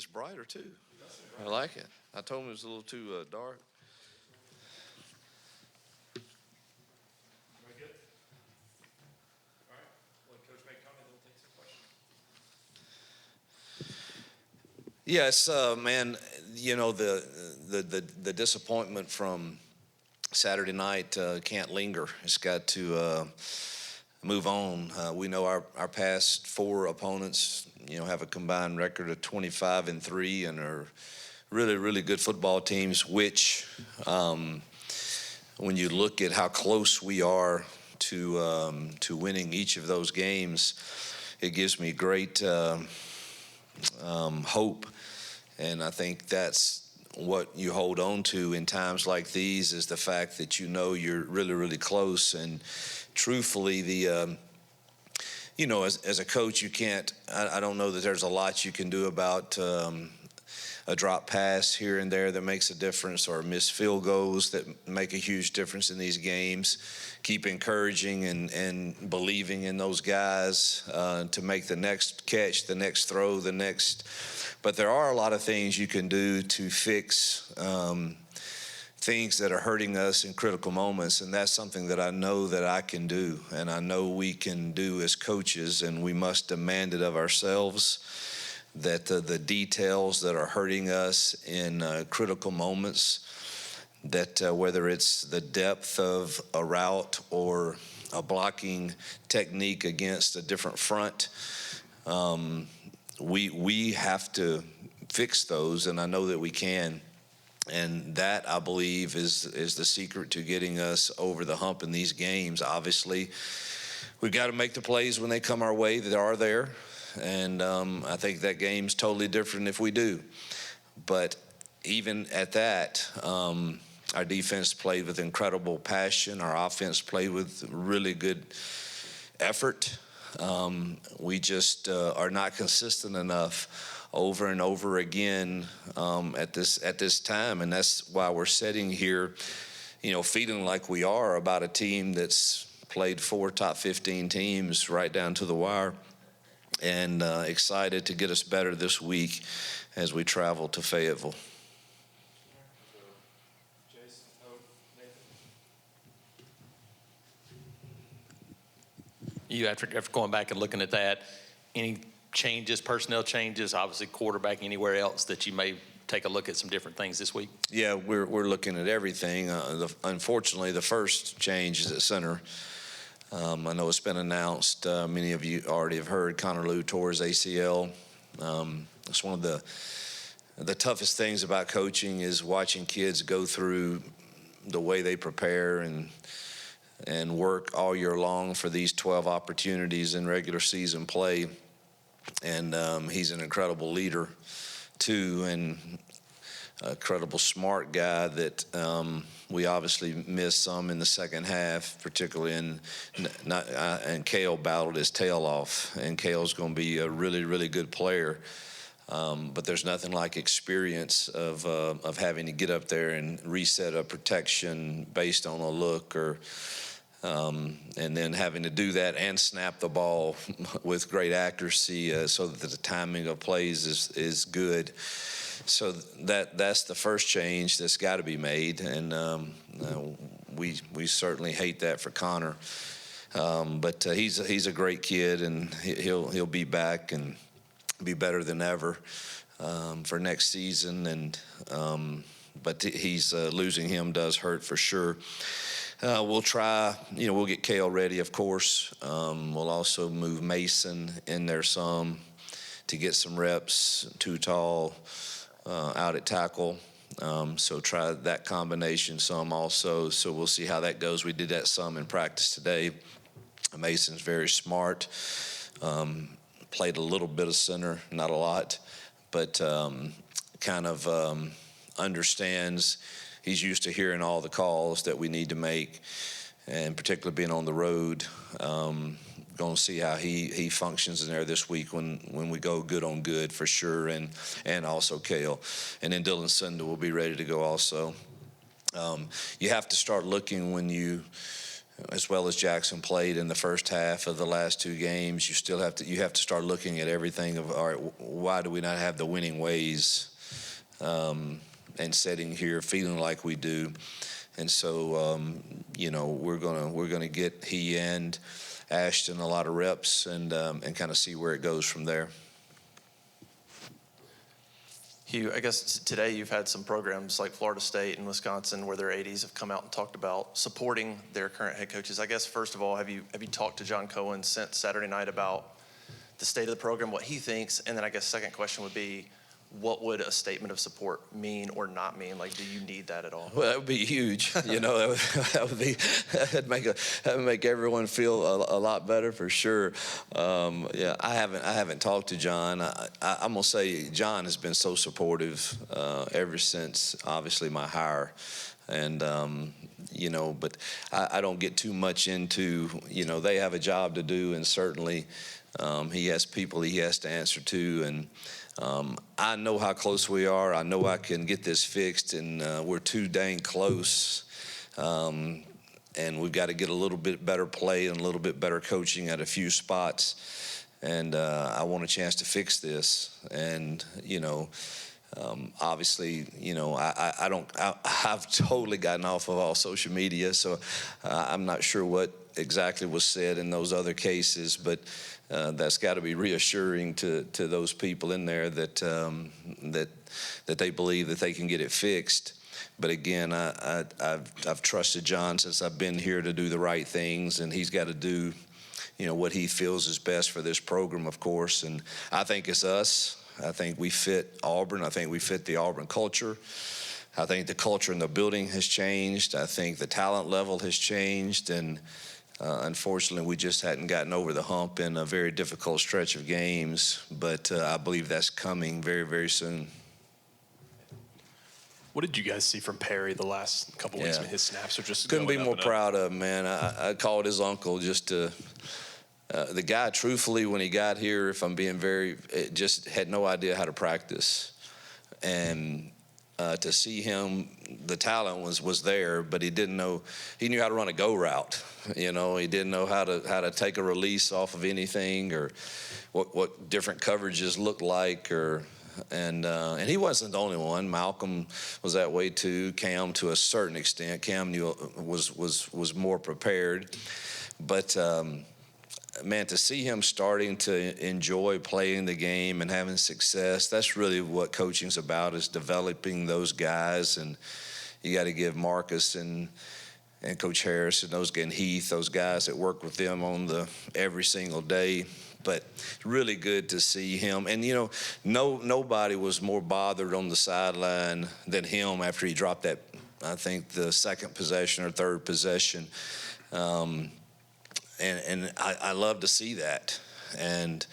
It's brighter too. I like it. I told him it was a little too dark. Very good. All right. Well, Coach make a comment, then we'll take some questions. Yes, man. You know, the disappointment from Saturday night can't linger. It's got to move on. We know our past four opponents, have a combined record of 25-3 and are really, really good football teams, which when you look at how close we are to winning each of those games, it gives me great hope. And I think that's what you hold on to in times like these, is the fact that you're really, really close. And truthfully, as a coach, you can't, I don't know that there's a lot you can do about a drop pass here and there that makes a difference, or missed field goals that make a huge difference in these games. Keep encouraging and believing in those guys to make the next catch, the next throw, but there are a lot of things you can do to fix things that are hurting us in critical moments, and that's something that I know that I can do, and I know we can do as coaches, and we must demand it of ourselves, that the details that are hurting us in critical moments, that whether it's the depth of a route or a blocking technique against a different front, we have to fix those, and I know that we can. And that, I believe, is the secret to getting us over the hump in these games. Obviously, we've got to make the plays when they come our way that are there. And I think that game's totally different if we do. But even at that, our defense played with incredible passion. Our offense played with really good effort. We just are not consistent enough over and over again at this time, and that's why we're sitting here, feeling like we are about a team that's played 4 top 15 teams right down to the wire, and excited to get us better this week as we travel to Fayetteville. You, after going back and looking at that, any changes, personnel changes, obviously quarterback, anywhere else that you may take a look at some different things this week? Yeah, we're looking at everything. Unfortunately, the first change is at center. I know it's been announced. Many of you already have heard Connor Lew tore his ACL. It's one of the toughest things about coaching is watching kids go through the way they prepare and work all year long for these 12 opportunities in regular season play. And he's an incredible leader, too, and a incredible smart guy that we obviously missed some in the second half, particularly and Cale battled his tail off, and Cale's going to be a really, really good player. But there's nothing like experience of having to get up there and reset a protection based on a look and then having to do that and snap the ball with great accuracy so that the timing of plays is good. So that's the first change that's got to be made, and we certainly hate that for Connor. But he's a great kid, and he'll be back and be better than ever for next season. And but he's losing him does hurt for sure. We'll try, we'll get Cale ready, of course. We'll also move Mason in there some to get some reps, too tall, out at tackle. So try that combination some also. So we'll see how that goes. We did that some in practice today. Mason's very smart. Played a little bit of center, not a lot, but kind of understands. He's used to hearing all the calls that we need to make, and particularly being on the road. Going to see how he functions in there this week when we go good on good for sure, and also Cale. And then Dylan Sunda will be ready to go also. You have to start looking when you as well as Jackson played in the first half of the last two games, you have to start looking at everything of, all right, why do we not have the winning ways, and sitting here feeling like we do. And so, we're gonna get he and Ashton a lot of reps and kind of see where it goes from there. Hugh, I guess today you've had some programs like Florida State and Wisconsin where their ADs have come out and talked about supporting their current head coaches. I guess, first of all, have you talked to John Cohen since Saturday night about the state of the program, what he thinks? And then I guess second question would be, what would a statement of support mean or not mean? Like, do you need that at all? Well, that would be huge. That'd make everyone feel a lot better for sure. I haven't talked to John. I'm gonna say John has been so supportive ever since obviously my hire, and but I don't get too much into they have a job to do, and certainly he has people he has to answer to, and I know how close we are. I know I can get this fixed, and we're too dang close. And we've got to get a little bit better play and a little bit better coaching at a few spots. And I want a chance to fix this. And obviously, I've totally gotten off of all social media, so I'm not sure what exactly was said in those other cases, but that's got to be reassuring to those people in there that they believe that they can get it fixed. But again, I've trusted John since I've been here to do the right things, and he's got to do what he feels is best for this program, of course. And I think it's us. I think we fit Auburn. I think we fit the Auburn culture. I think the culture in the building has changed. I think the talent level has changed, and unfortunately, we just hadn't gotten over the hump in a very difficult stretch of games, but I believe that's coming very, very soon. What did you guys see from Perry the last couple weeks? His snaps are just couldn't be going more up and proud of him, man. I called his uncle just to. The guy, truthfully, when he got here, if I'm being just had no idea how to practice, and to see him, the talent was there, but he didn't know. He knew how to run a go route. He didn't know how to take a release off of anything, or what different coverages looked like, and he wasn't the only one. Malcolm was that way too. Cam, to a certain extent, Cam was more prepared, but. Man, to see him starting to enjoy playing the game and having success, that's really what coaching's about, is developing those guys. And you got to give Marcus and Coach Harris and Heath, those guys that work with them on every single day. But it's really good to see him. And, nobody was more bothered on the sideline than him after he dropped that, I think, the second possession or third possession. And I love to see that. And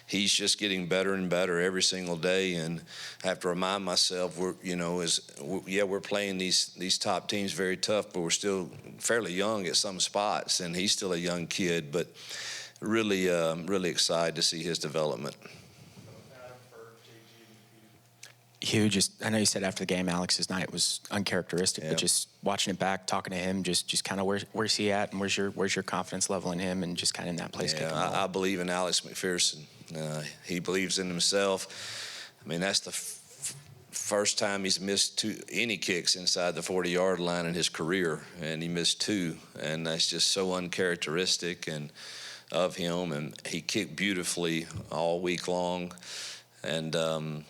he's just getting better and better every single day. And I have to remind myself, we're playing these top teams very tough, but we're still fairly young at some spots. And he's still a young kid, but really, really excited to see his development. Hugh, I know you said after the game, Alex's night was uncharacteristic, but just watching it back, talking to him, just kind of where's he at, and where's your confidence level in him, and just kind of in that place. Yeah, I believe in Alex McPherson. He believes in himself. I mean, that's the first time he's missed any kicks inside the 40-yard line in his career, and he missed two, and that's just so uncharacteristic and of him. And he kicked beautifully all week long. And,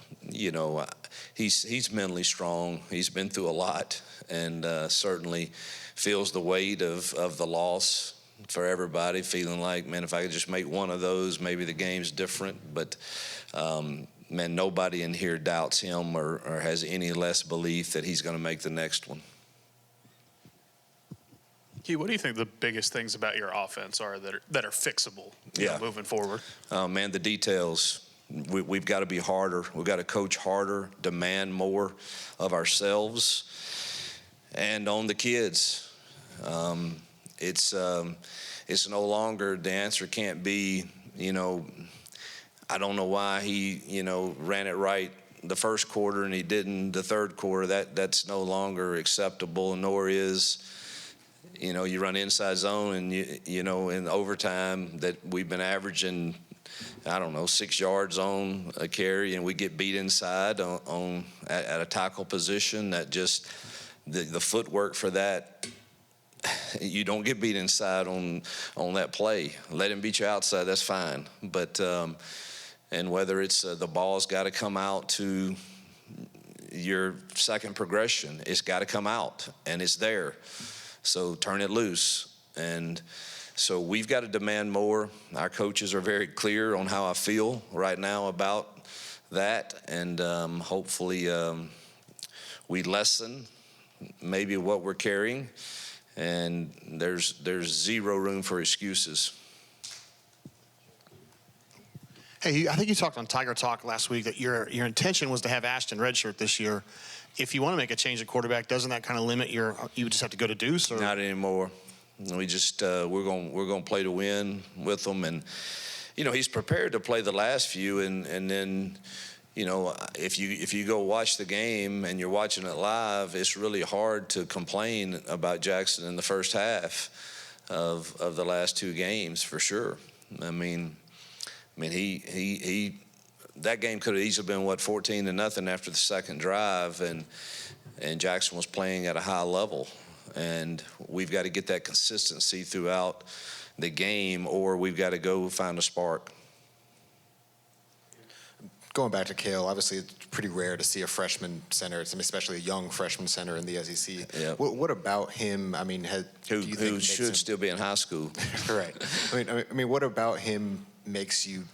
he's mentally strong. He's been through a lot, and certainly feels the weight of the loss for everybody, feeling like, man, if I could just make one of those, maybe the game's different. But, man, nobody in here doubts him or has any less belief that he's going to make the next one. Hugh, what do you think the biggest things about your offense are that are fixable moving forward? Man, the details. We've got to be harder. We've got to coach harder, demand more of ourselves and on the kids. It's no longer, the answer can't be, I don't know why he, ran it right the first quarter and he didn't the third quarter. That's no longer acceptable, nor is, you run inside zone, and in overtime that we've been averaging, I don't know, 6 yards on a carry, and we get beat inside at a tackle position. That just the footwork for that. You don't get beat inside on that play. Let him beat you outside, that's fine. But and whether it's the ball's got to come out to your second progression, it's got to come out, and it's there. So turn it loose. And so we've got to demand more. Our coaches are very clear on how I feel right now about that, and hopefully we lessen maybe what we're carrying. And there's zero room for excuses. Hey, I think you talked on Tiger Talk last week that your intention was to have Ashton redshirt this year. If you want to make a change at quarterback, doesn't that kind of limit you just have to go to Deuce? Or? Not anymore. We just we're going to play to win with him, and he's prepared to play the last few, and then. If you go watch the game and you're watching it live, it's really hard to complain about Jackson in the first half of the last 2 games, for sure. I mean, he that game could have easily been 14-0 after the second drive, and Jackson was playing at a high level, and we've got to get that consistency throughout the game, or we've got to go find a spark. Going back to Cale, obviously it's pretty rare to see a freshman center, especially a young freshman center in the SEC. Yep. What about him? I mean, who should still be in high school? Right. I mean, what about him makes you,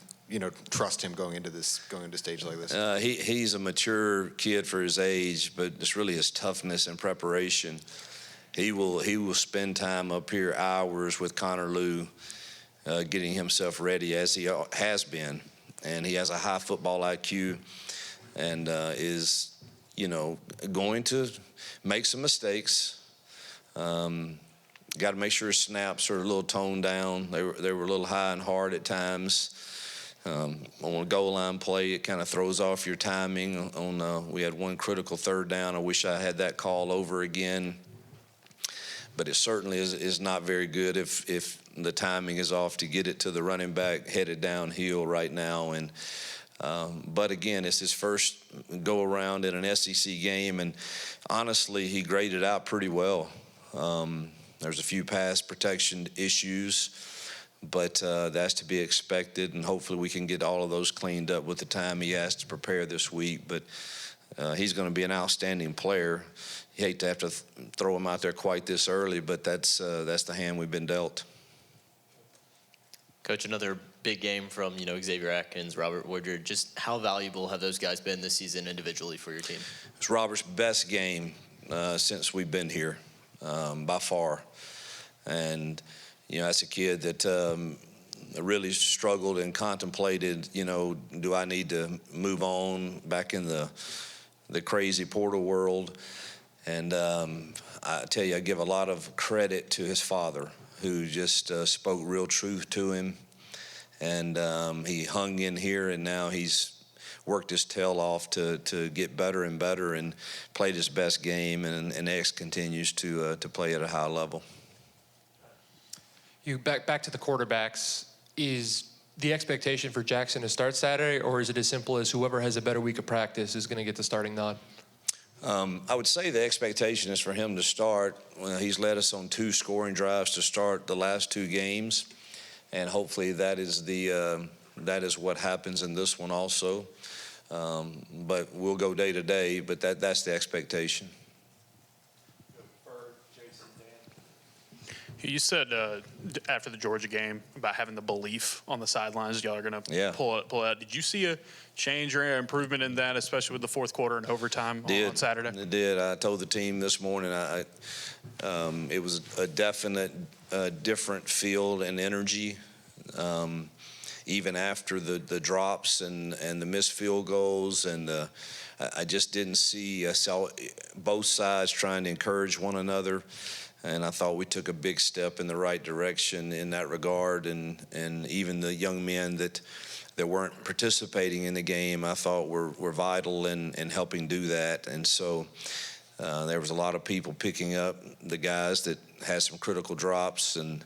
trust him going into stage like this? He's a mature kid for his age, but it's really his toughness and preparation. He will spend time up here hours with Connor Lew, getting himself ready as he has been. And he has a high football IQ, and is, going to make some mistakes. Got to make sure his snaps are a little toned down. They were a little high and hard at times. On a goal line play, it kind of throws off your timing. We had one critical third down. I wish I had that call over again. But it certainly is not very good if the timing is off to get it to the running back headed downhill right now. And but again, it's his first go around in an SEC game, and honestly, he graded out pretty well. There's a few pass protection issues, but that's to be expected, and hopefully we can get all of those cleaned up with the time he has to prepare this week. But he's going to be an outstanding player. You hate to have to throw him out there quite this early, but that's the hand we've been dealt. Coach, another big game from Xavier Atkins, Robert Woodard. Just how valuable have those guys been this season individually for your team? It's Robert's best game since we've been here, by far. And that's a kid that really struggled and contemplated. Do I need to move on back in the crazy portal world? And I tell you, I give a lot of credit to his father, who just spoke real truth to him. And he hung in here, and now he's worked his tail off to get better and better and played his best game, and X continues to play at a high level. You back to the quarterbacks. Is the expectation for Jackson to start Saturday, or is it as simple as whoever has a better week of practice is going to get the starting nod? I would say the expectation is for him to start. He's led us on 2 scoring drives to start the last 2 games, and hopefully that is what happens in this one also. But we'll go day to day. But that's the expectation. You said after the Georgia game about having the belief on the sidelines, y'all are going to pull out. Did you see a change or improvement in that, especially with the fourth quarter and overtime on Saturday? It did. I told the team this morning it was a definite different field and energy, even after the drops and the missed field goals. And I just didn't see. I saw both sides trying to encourage one another. And I thought we took a big step in the right direction in that regard. And even the young men that weren't participating in the game, I thought were vital in helping do that. And so There was a lot of people picking up the guys that had some critical drops, and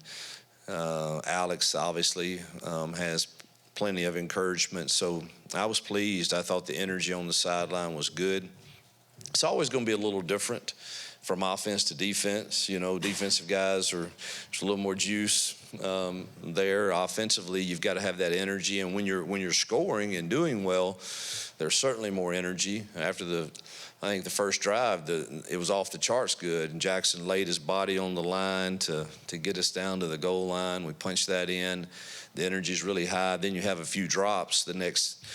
Alex obviously has plenty of encouragement. So I was pleased. I thought the energy on the sideline was good. It's always going to be a little different from offense to defense. You know, defensive guys there's a little more juice there. Offensively, you've got to have that energy, and when you're scoring and doing well, there's certainly more energy. After I think the first drive, it was off the charts good, and Jackson laid his body on the line to get us down to the goal line. We punched that in. The energy is really high. Then you have a few drops the next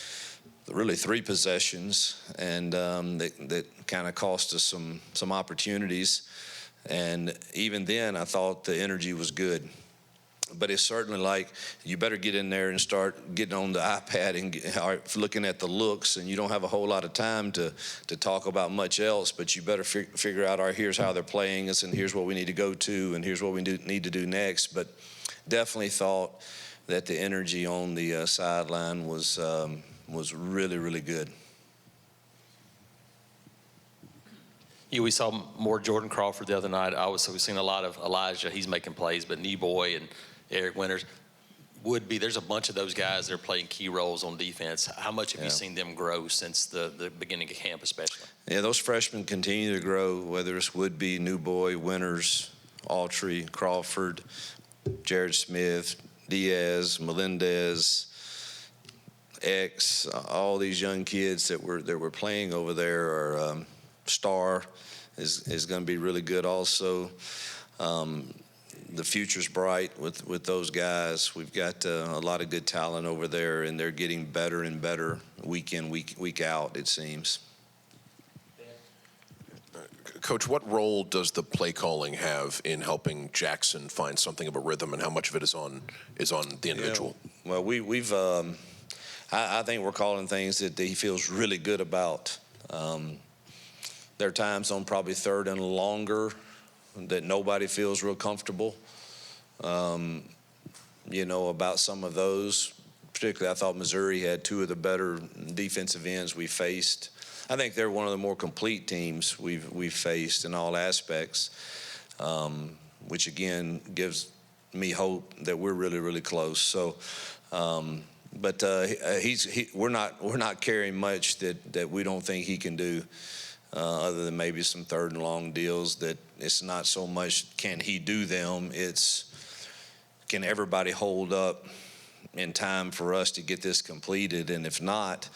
really 3 possessions, and that kind of cost us some opportunities. And even then, I thought the energy was good. But it's certainly like you better get in there and start getting on the iPad and looking at the looks, and you don't have a whole lot of time to talk about much else, but you better figure out, all right, here's how they're playing us, and here's what we need to go to, and here's what we need to do next. But definitely thought that the energy on the sideline was really, really good. Yeah, we saw more Jordan Crawford the other night. We've seen a lot of Elijah. He's making plays, but Neboy and Eric Winters there's a bunch of those guys that are playing key roles on defense. How much have you seen them grow since the beginning of camp, especially? Yeah, those freshmen continue to grow, whether it's Woodby, Newboy, Winters, Autry, Crawford, Jared Smith, Diaz, Melendez, X, all these young kids that we're playing over there are Star is going to be really good also. The future's bright with those guys. We've got a lot of good talent over there, and they're getting better and better week in, week out, it seems. Coach, what role does the play calling have in helping Jackson find something of a rhythm, and how much of it is on the individual? Yeah, well, we've I think we're calling things that he feels really good about. There are times on probably 3rd and longer that nobody feels real comfortable, about some of those. Particularly, I thought Missouri had 2 of the better defensive ends we faced. I think they're one of the more complete teams we've faced in all aspects, which again gives me hope that we're really, really close. So. But we're not carrying much that we don't think he can do, other than maybe some 3rd and long deals. That it's not so much can he do them, it's can everybody hold up in time for us to get this completed. And if not,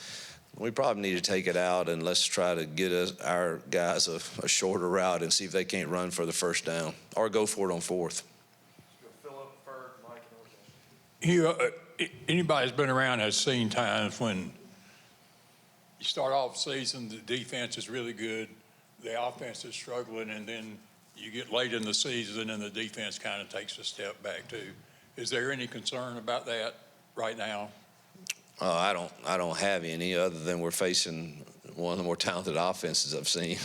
we probably need to take it out and let's try to get our guys a shorter route and see if they can't run for the first down or go for it on 4th. Anybody who's been around has seen times when you start off the season, the defense is really good, the offense is struggling, and then you get late in the season and the defense kind of takes a step back too. Is there any concern about that right now? I don't have any, other than we're facing one of the more talented offenses I've seen.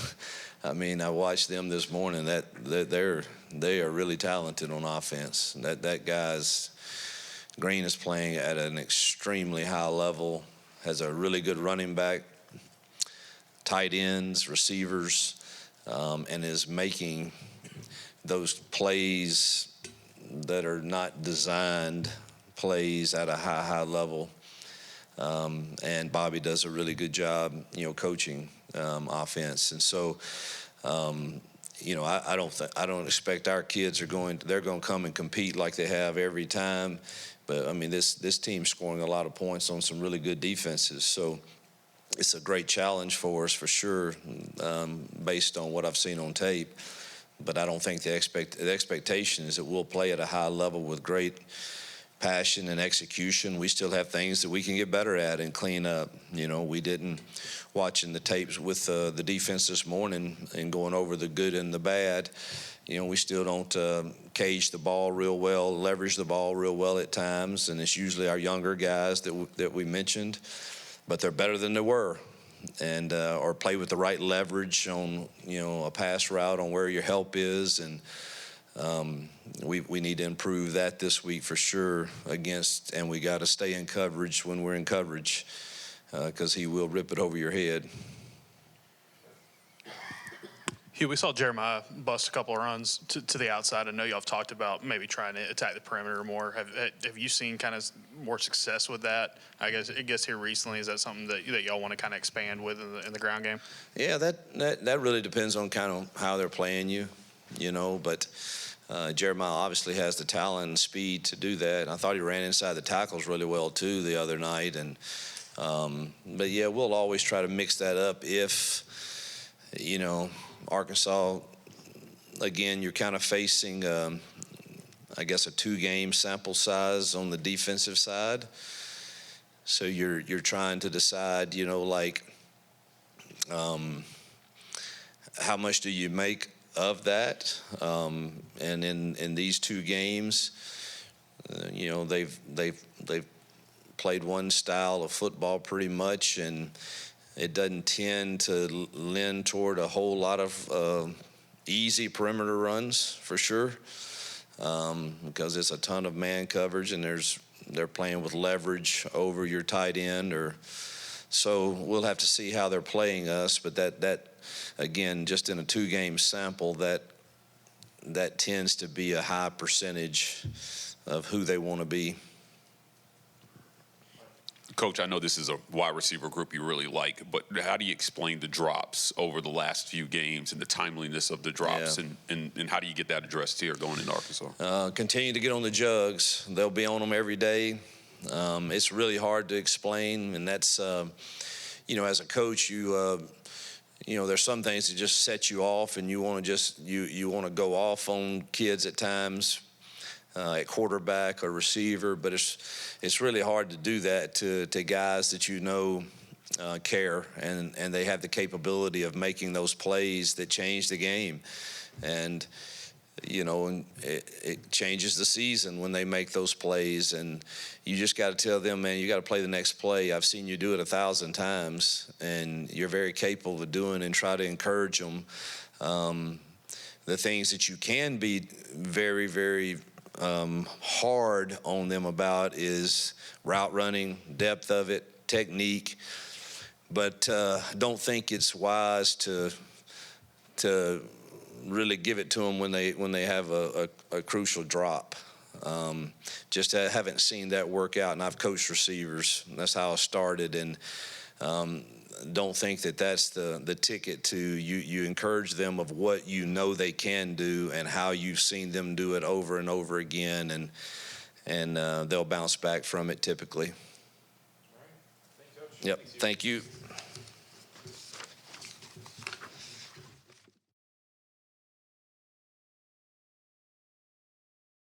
I mean, I watched them this morning. They are really talented on offense. That guy's Green is playing at an extremely high level, has a really good running back, tight ends, receivers, and is making those plays that are not designed plays at a high level. And Bobby does a really good job, coaching offense. And so, I don't expect our kids they're going to come and compete like they have every time. But I mean, this team's scoring a lot of points on some really good defenses. So it's a great challenge for us for sure, based on what I've seen on tape. But I don't think the expectation is that we'll play at a high level with great passion and execution. We still have things that we can get better at and clean up. We didn't, watching the tapes with the defense this morning and going over the good and the bad, we still don't cage the ball real well, leverage the ball real well at times, and it's usually our younger guys that we mentioned, but they're better than they were, and or play with the right leverage on a pass route on where your help is, and we need to improve that this week for sure and we got to stay in coverage when we're in coverage, because he will rip it over your head. Hugh, we saw Jeremiah bust a couple of runs to the outside. I know y'all have talked about maybe trying to attack the perimeter more. Have you seen kind of more success with that? I guess here recently, is that something that y'all want to kind of expand with in the ground game? Yeah, that really depends on kind of how they're playing you, but Jeremiah obviously has the talent and speed to do that. I thought he ran inside the tackles really well too the other night, but yeah, we'll always try to mix that up if Arkansas, again, you're kind of facing I guess a 2-game sample size on the defensive side, so you're trying to decide how much do you make of that, and in these 2 games, they've played one style of football pretty much, and it doesn't tend to lend toward a whole lot of easy perimeter runs for sure, because it's a ton of man coverage, and they're playing with leverage over your tight end, so we'll have to see how they're playing us. But that again, just in a 2-game sample, that tends to be a high percentage of who they want to be. Coach, I know this is a wide receiver group you really like, but how do you explain the drops over the last few games and the timeliness of the drops, and how do you get that addressed here going into Arkansas? Continue to get on the jugs. They'll be on them every day. It's really hard to explain, and that's, as a coach, there's some things that just set you off, and you want to go off on kids at times. At quarterback or receiver, but it's really hard to do that to guys that care, and they have the capability of making those plays that change the game, and it changes the season when they make those plays, and you just got to tell them, man, you got to play the next play. I've seen you do it 1,000 times, and you're very capable of doing, and try to encourage them. The things that you can be very, very hard on them about is route running, depth of it, technique, but don't think it's wise to really give it to them when they have a crucial drop. Just haven't seen that work out, and I've coached receivers. That's how I started, and don't think that that's the ticket to you encourage them of what they can do and how you've seen them do it over and over again, and they'll bounce back from it typically. Yep. Thank you.